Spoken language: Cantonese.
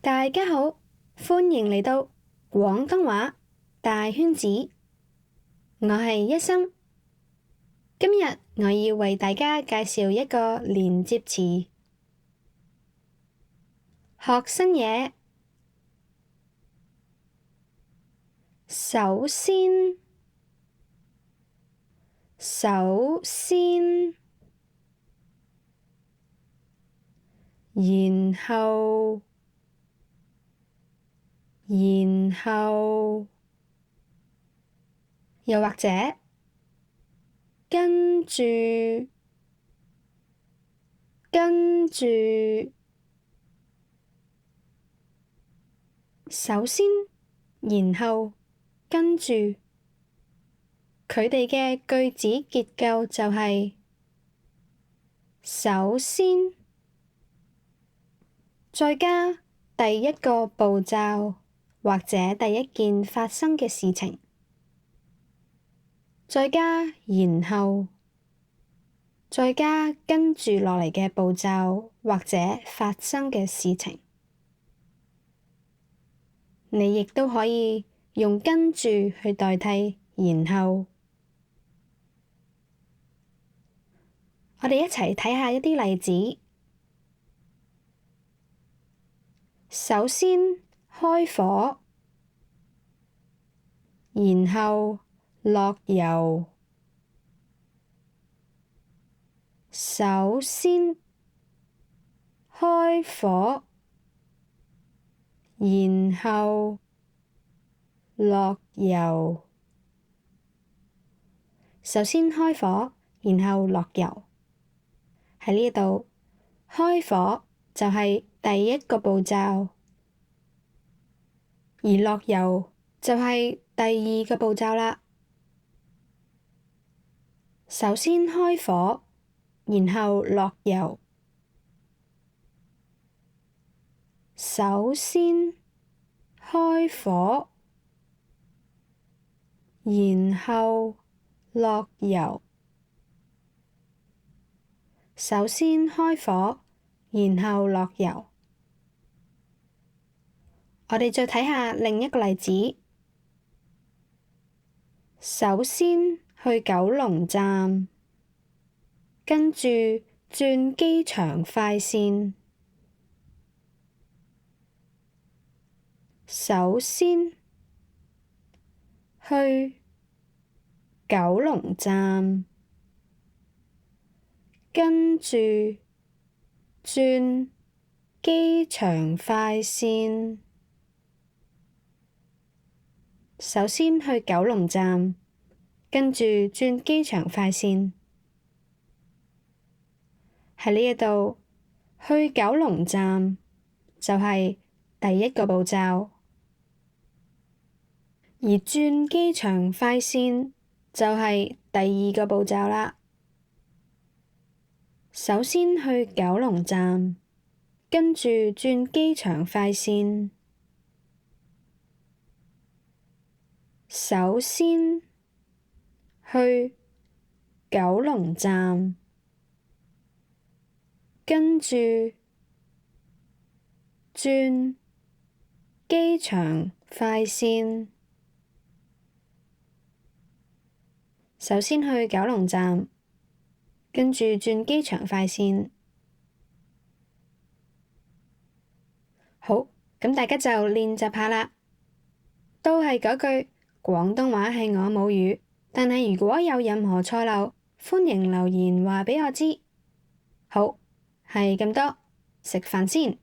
大家好，歡迎嚟到廣東話大圈子，我係一心。今日我要為大家介紹一個連接詞，學新嘢。首先，然後，又或者跟住，首先，然後，跟住，佢哋嘅句子結構就係首先，再加第一個步驟或者第一件發生嘅事情，再加然後，再加跟住落嚟嘅步驟或者發生嘅事情。你亦都可以用跟住去代替然後。我哋一齊睇下一啲例子。首先開火，然後落油。首先開火，然後落油。首先開火，然後落油。喺呢度，開火就係第一個步驟，而落油就係第二個步驟啦。首先開火，然後落油。首先開火，然後落油。首先開火，然後落油。我哋再睇下另一個例子。首先去九龍站，跟住轉機場快線。首先去九龍站，跟住轉機場快線。首先去九龍站，跟住轉機場快線。喺呢一度，去九龍站就係第一個步驟，而轉機場快線就係第二個步驟啦。首先去九龍站，跟住轉機場快線。首先去九龍站，跟住轉機場快線。首先去九龍站，跟住轉機場快線。好，咁大家就練習下啦。都係嗰句，廣東話係我母語，但係如果有任何錯漏，歡迎留言話畀我知。好，係咁多，食飯先。